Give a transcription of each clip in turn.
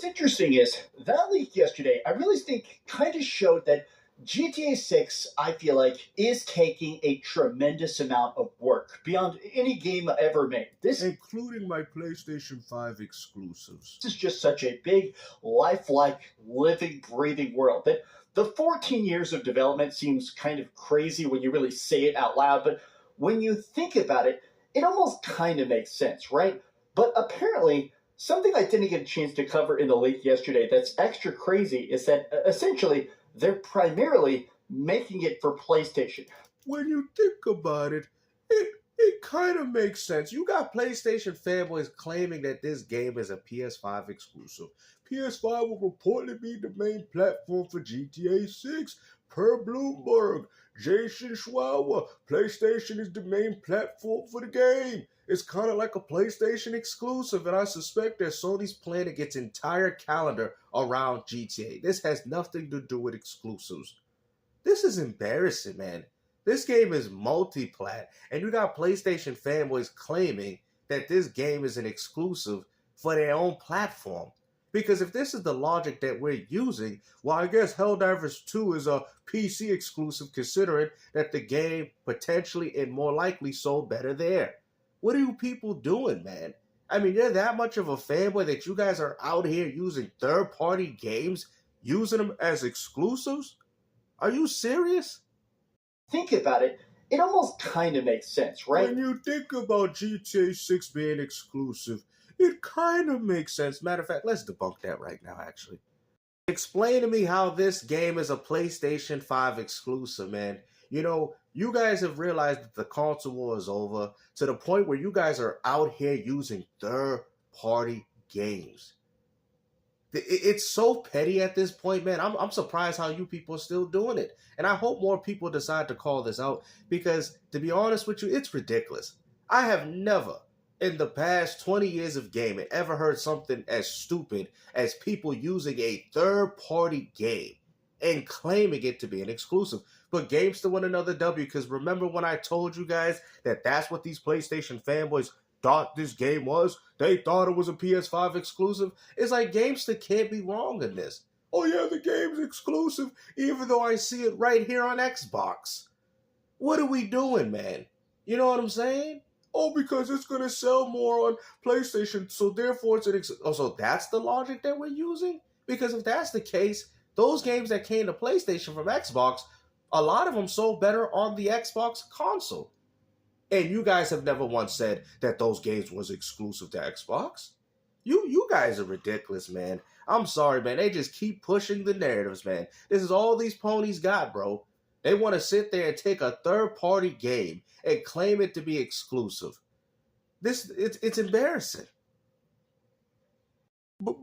What's interesting is that leak yesterday, I really think kind of showed that GTA 6, I feel like, is taking a tremendous amount of work beyond any game ever made. This including my PlayStation 5 exclusives. is just such a big, lifelike, living, breathing world that the 14 years of development seems kind of crazy when you really say it out loud, but when you think about it, it almost kind of makes sense, right? But apparently, something I didn't get a chance to cover in the leak yesterday that's extra crazy is that essentially they're primarily making it for PlayStation. When you think about it, it kind of makes sense. You got PlayStation fanboys claiming that this game is a PS5 exclusive. PS5 will reportedly be the main platform for GTA 6. Per Bloomberg, Jason Schwauer, PlayStation is the main platform for the game. It's kind of like a PlayStation exclusive, and I suspect that Sony's planning its entire calendar around GTA. This has nothing to do with exclusives. This is embarrassing, man. This game is multi-plat, and you got PlayStation fanboys claiming that this game is an exclusive for their own platform. Because if this is the logic that we're using, well, I guess Helldivers 2 is a PC exclusive considering that the game potentially and more likely sold better there. What are you people doing, man? I mean, you're that much of a fanboy that you guys are out here using third-party games, using them as exclusives? Are you serious? Think about it, it almost kind of makes sense, right? When you think about GTA 6 being exclusive, it kind of makes sense. Matter of fact, let's debunk that right now, actually. Explain to me how this game is a PlayStation 5 exclusive, man. You know, you guys have realized that the console war is over to the point where you guys are out here using third-party games. It's so petty at this point, man. I'm surprised how you people are still doing it. And I hope more people decide to call this out because, to be honest with you, it's ridiculous. I have never, in the past 20 years of gaming, ever heard something as stupid as people using a third-party game and claiming it to be an exclusive. But games to win another W, because remember when I told you guys that that's what these PlayStation fanboys thought this game was? They thought it was a PS5 exclusive. It's like GameStop can't be wrong in this. Oh yeah, the game's exclusive, even though I see it right here on Xbox. What are we doing, man? You know what I'm saying? Oh, because it's going to sell more on PlayStation, so therefore it's an exclusive. Oh, so that's the logic that we're using? Because if that's the case, those games that came to PlayStation from Xbox, a lot of them sold better on the Xbox console. And you guys have never once said that those games was exclusive to Xbox. You guys are ridiculous, man. I'm sorry, man. They just keep pushing the narratives, man. This is all these ponies got, bro. They want to sit there and take a third-party game and claim it to be exclusive. It's embarrassing. But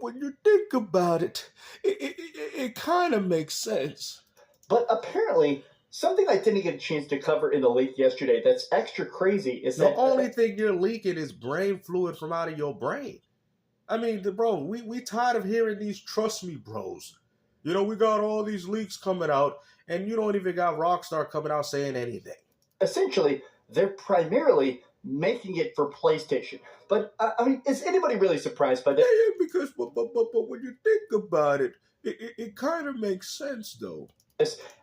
when you think about it, it kind of makes sense. But apparently, something I didn't get a chance to cover in the leak yesterday that's extra crazy is the that... only thing you're leaking is brain fluid from out of your brain. I mean, bro, we tired of hearing these trust me bros. You know, we got all these leaks coming out, and you don't even got Rockstar coming out saying anything. Essentially, they're primarily making it for PlayStation. But, I mean, is anybody really surprised by that? Yeah, because but when you think about it, it kind of makes sense, though.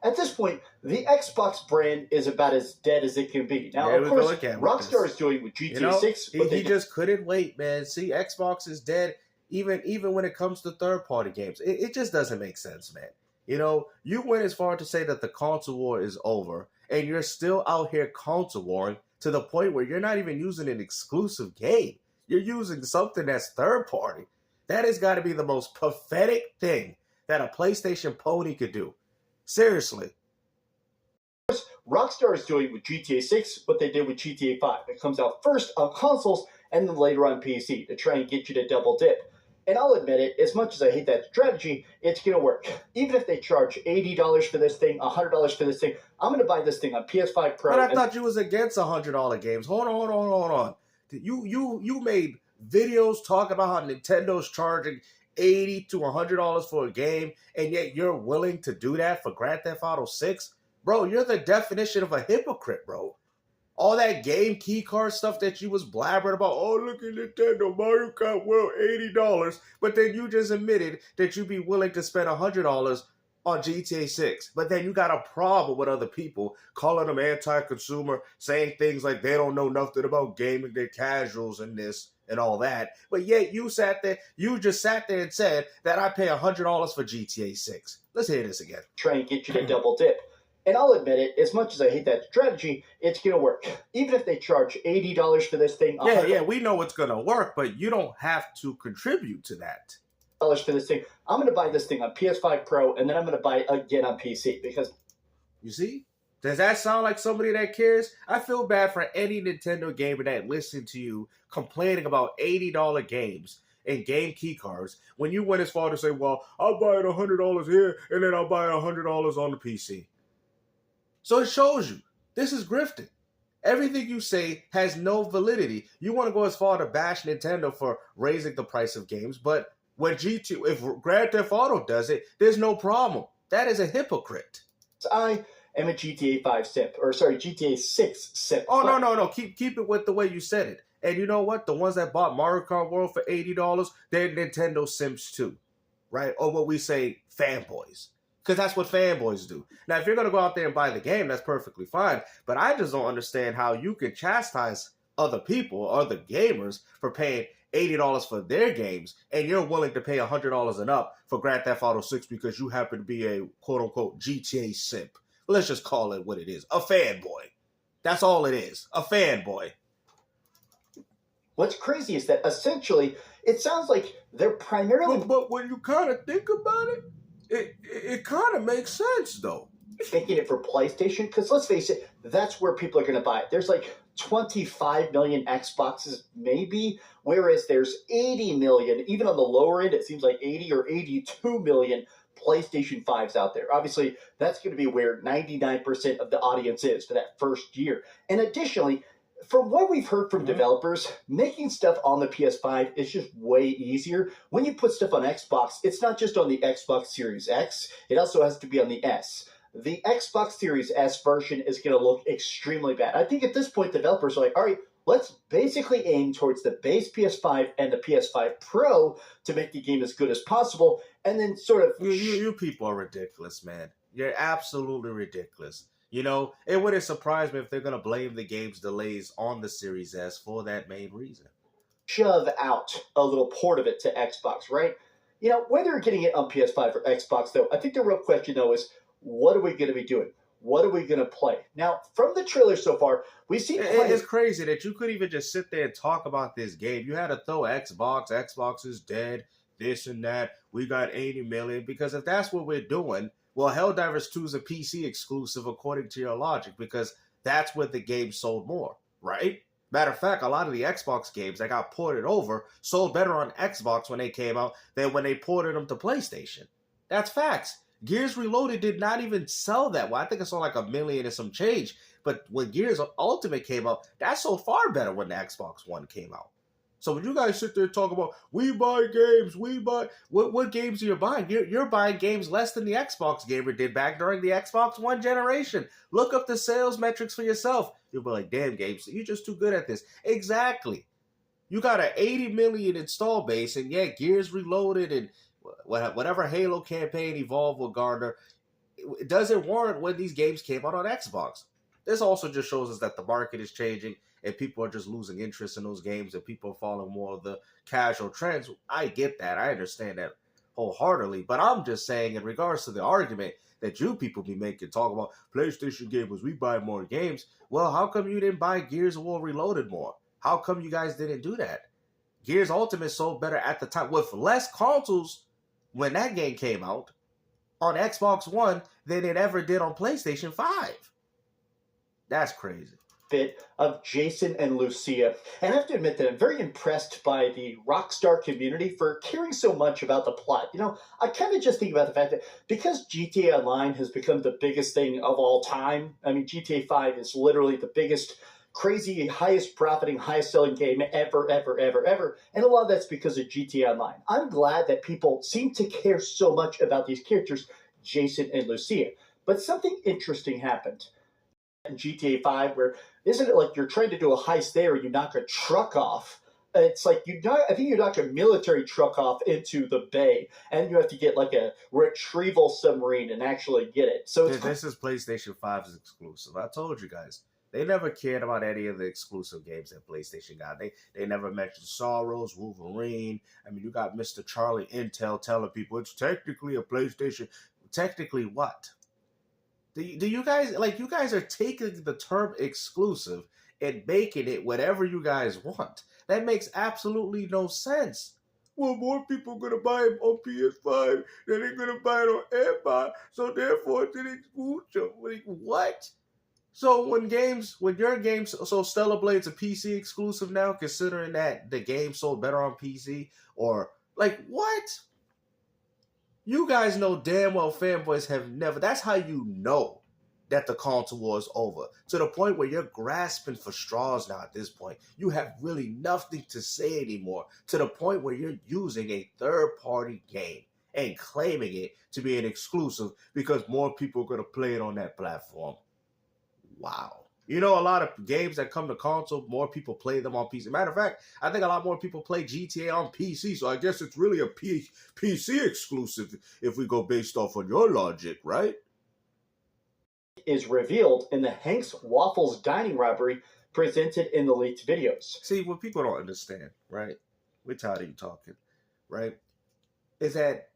At this point, the Xbox brand is about as dead as it can be. Now, of course, Rockstar is doing with GTA 6. But he just couldn't wait, man. See, Xbox is dead even when it comes to third-party games. It just doesn't make sense, man. You know, you went as far to say that the console war is over, and you're still out here console warring to the point where you're not even using an exclusive game. You're using something that's third-party. That has got to be the most pathetic thing that a PlayStation pony could do. Seriously. Rockstar is doing with GTA 6 what they did with GTA 5. It comes out first on consoles and then later on PC to try and get you to double dip. And I'll admit it, as much as I hate that strategy, it's going to work. Even if they charge $80 for this thing, $100 for this thing, I'm going to buy this thing on PS5 Pro. But I thought you was against $100 games. Hold on. You made videos talking about how Nintendo's charging $80 to $100 for a game, and yet you're willing to do that for Grand Theft Auto 6? Bro, you're the definition of a hypocrite, bro. All that game key card stuff that you was blabbering about, oh, look at Nintendo, Mario Kart World, $80. But then you just admitted that you'd be willing to spend $100 on GTA 6. But then you got a problem with other people calling them anti-consumer, saying things like they don't know nothing about gaming, they're casuals and this and all that. But yet you just sat there and said that I pay $100 for GTA 6. Let's hear this again. Try and get you to double dip. And I'll admit it, as much as I hate that strategy, it's going to work. Even if they charge $80 for this thing. Yeah, we know it's going to work, but you don't have to contribute to that. For this thing, I'm going to buy this thing on PS5 Pro, and then I'm going to buy it again on PC because... You see? Does that sound like somebody that cares? I feel bad for any Nintendo gamer that listened to you complaining about $80 games and game key cards when you went as far to say, well, I'll buy it $100 here, and then I'll buy it $100 on the PC. So it shows you, this is grifting. Everything you say has no validity. You want to go as far to bash Nintendo for raising the price of games, but when if Grand Theft Auto does it, there's no problem. That is a hypocrite. I am a GTA 6 simp. Oh, no. Keep it with the way you said it. And you know what? The ones that bought Mario Kart World for $80, they're Nintendo simps too, right? Or what we say, fanboys. Because that's what fanboys do. Now, if you're going to go out there and buy the game, that's perfectly fine. But I just don't understand how you can chastise other people, other gamers, for paying $80 for their games, and you're willing to pay $100 and up for Grand Theft Auto 6 because you happen to be a quote-unquote GTA simp. Let's just call it what it is. A fanboy. That's all it is. A fanboy. What's crazy is that essentially, it sounds like they're primarily... But when you kind of think about it, it kind of makes sense, though. Making it for PlayStation, because let's face it, that's where people are going to buy it. There's like 25 million Xboxes, maybe, whereas there's 80 million, even on the lower end, it seems like 80 or 82 million PlayStation 5s out there. Obviously, that's going to be where 99% of the audience is for that first year. And additionally, from what we've heard from developers, making stuff on the PS5 is just way easier. When you put stuff on Xbox, it's not just on the Xbox Series X, it also has to be on the S. The Xbox Series S version is going to look extremely bad. I think at this point, developers are like, all right, let's basically aim towards the base PS5 and the PS5 Pro to make the game as good as possible, and then sort of... You people are ridiculous, man. You're absolutely ridiculous. You know, it wouldn't surprise me if they're going to blame the game's delays on the Series S for that main reason. Shove out a little port of it to Xbox, right? You know, whether you're getting it on PS5 or Xbox, though, I think the real question, though, is what are we going to be doing? What are we going to play? Now, from the trailer so far, we see... It's crazy that you could even just sit there and talk about this game. You had to throw Xbox is dead, this and that. We got 80 million. Because if that's what we're doing, well, Helldivers 2 is a PC exclusive according to your logic, because that's where the game sold more, right? Matter of fact, a lot of the Xbox games that got ported over sold better on Xbox when they came out than when they ported them to PlayStation. That's facts. Gears Reloaded did not even sell that well. I think it sold like 1 million and some change. But when Gears Ultimate came out, that sold far better when the Xbox One came out. So when you guys sit there and talk about, we buy games, what games are you buying? You're buying games less than the Xbox gamer did back during the Xbox One generation. Look up the sales metrics for yourself. You'll be like, damn, Games, you're just too good at this. Exactly. You got an 80 million install base, and yeah, Gears Reloaded and whatever Halo campaign Evolve will garner, it doesn't warrant when these games came out on Xbox. This also just shows us that the market is changing and people are just losing interest in those games and people are following more of the casual trends. I get that. I understand that wholeheartedly. But I'm just saying, in regards to the argument that you people be making, talk about PlayStation gamers, we buy more games. Well, how come you didn't buy Gears of War Reloaded more? How come you guys didn't do that? Gears Ultimate sold better at the time with less consoles when that game came out on Xbox One than it ever did on PlayStation 5. That's crazy. Bit of Jason and Lucia. And I have to admit that I'm very impressed by the Rockstar community for caring so much about the plot. You know, I kind of just think about the fact that because GTA Online has become the biggest thing of all time, I mean, GTA 5 is literally the biggest, crazy, highest profiting, highest selling game ever. And a lot of that's because of GTA Online. I'm glad that people seem to care so much about these characters, Jason and Lucia. But something interesting happened. in GTA 5 where isn't it like you're trying to do a heist there and you knock a truck off? It's like I think you knock a military truck off into the bay, and you have to get like a retrieval submarine and actually get it. So it's This is PlayStation 5's exclusive. I told you guys. They never cared about any of the exclusive games that PlayStation got. They never mentioned Sorrows, Wolverine. I mean, you got Mr. Charlie Intel telling people it's technically a PlayStation. Technically what? Do you guys, like, you guys are taking the term exclusive and making it whatever you guys want. That makes absolutely no sense. Well, more people are going to buy it on PS5 than they're going to buy it on Xbox, so therefore it's an exclusive. Like, what? So when your games, so Stellar Blade's a PC exclusive now, considering that the game sold better on PC, or, like, what? You guys know damn well Fanboys have never, that's how you know that the console war is over. To the point where you're grasping for straws now at this point. You have really nothing to say anymore. To the point where you're using a third-party game and claiming it to be an exclusive because more people are going to play it on that platform. Wow. You know, a lot of games that come to console, more people play them on PC. Matter of fact, I think a lot more people play GTA on PC, so I guess it's really a PC exclusive if we go based off on your logic, right? is revealed in the Hank's Waffles dining robbery presented in the leaked videos. See, what people don't understand, right? We're tired of you talking, right? Is that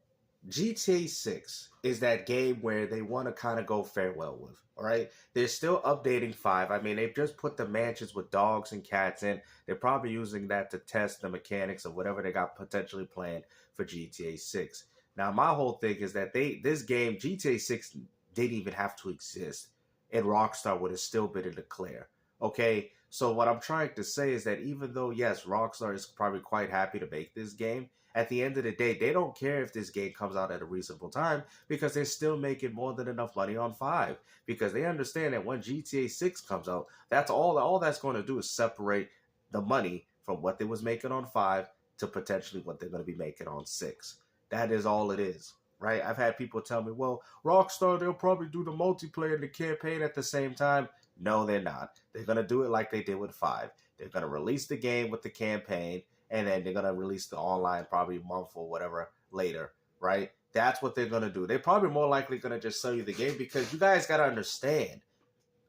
GTA 6 is that game where they want to kind of go farewell with, all right? They're still updating 5. I mean, they've just put the mansions with dogs and cats in. They're probably using that to test the mechanics of whatever they got potentially planned for GTA 6. Now, my whole thing is that this game, GTA 6, didn't even have to exist, and Rockstar would have still been in the clear, okay? So what I'm trying to say is that even though, yes, Rockstar is probably quite happy to make this game, at the end of the day, they don't care if this game comes out at a reasonable time because they're still making more than enough money on 5. Because they understand that when GTA 6 comes out, that's all that's going to do is separate the money from what they was making on 5 to potentially what they're going to be making on 6. That is all it is, right? I've had people tell me, well, Rockstar, they'll probably do the multiplayer and the campaign at the same time. No, they're not. They're going to do it like they did with 5. They're going to release the game with the campaign, and then they're going to release the online probably a month or whatever later, right? That's what they're going to do. They're probably more likely going to just sell you the game because you guys got to understand,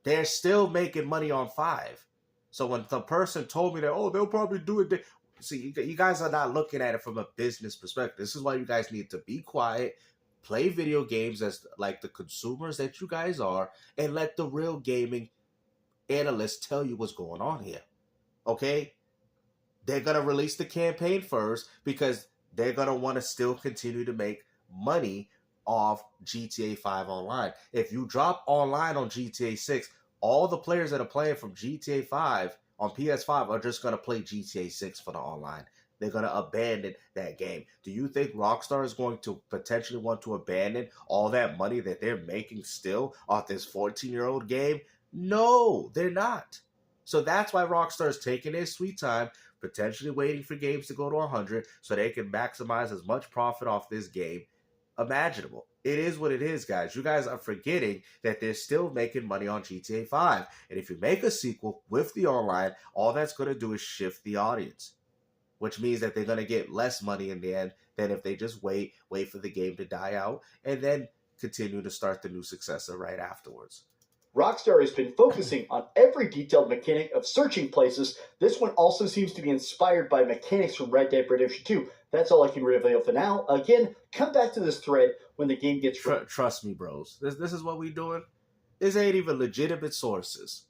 they're still making money on 5. So when the person told me that, oh, they'll probably do it, see, you guys are not looking at it from a business perspective. This is why you guys need to be quiet, play video games as like the consumers that you guys are, and let the real gaming analysts tell you what's going on here, okay? They're going to release the campaign first because they're going to want to still continue to make money off GTA 5 online. If you drop online on GTA 6, all the players that are playing from GTA 5 on PS5 are just going to play GTA 6 for the online. They're going to abandon that game. Do you think Rockstar is going to potentially want to abandon all that money that they're making still off this 14-year-old game? No, they're not. So that's why Rockstar is taking their sweet time, potentially waiting for games to go to 100 so they can maximize as much profit off this game imaginable. It is what it is, guys. You guys are forgetting that they're still making money on GTA 5. And if you make a sequel with the online, all that's going to do is shift the audience, which means that they're going to get less money in the end than if they just wait for the game to die out, and then continue to start the new successor right afterwards. Rockstar has been focusing on every detailed mechanic of searching places. This one also seems to be inspired by mechanics from Red Dead Redemption 2. That's all I can reveal for now. Again, come back to this thread when the game gets ready. Trust me, bros. This is what we doing. This ain't even legitimate sources.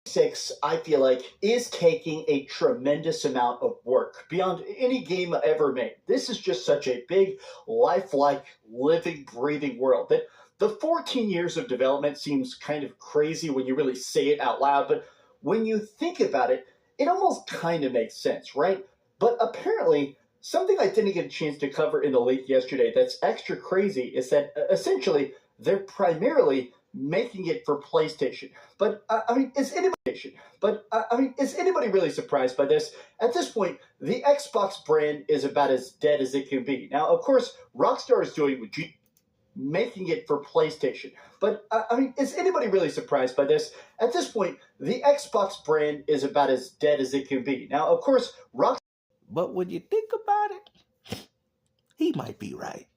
6, I feel like, is taking a tremendous amount of work beyond any game ever made. This is just such a big, lifelike, living, breathing world that the 14 years of development seems kind of crazy when you really say it out loud, but when you think about it, it almost kind of makes sense, right? But apparently, something I didn't get a chance to cover in the leak yesterday that's extra crazy is that essentially they're primarily making it for PlayStation. But is anybody really surprised by this? At this point, the Xbox brand is about as dead as it can be. Now, of course, Rockstar is doing with making it for PlayStation. But, I mean, is anybody really surprised by this? At this point, the Xbox brand is about as dead as it can be. Now, of course, But when you think about it, he might be right.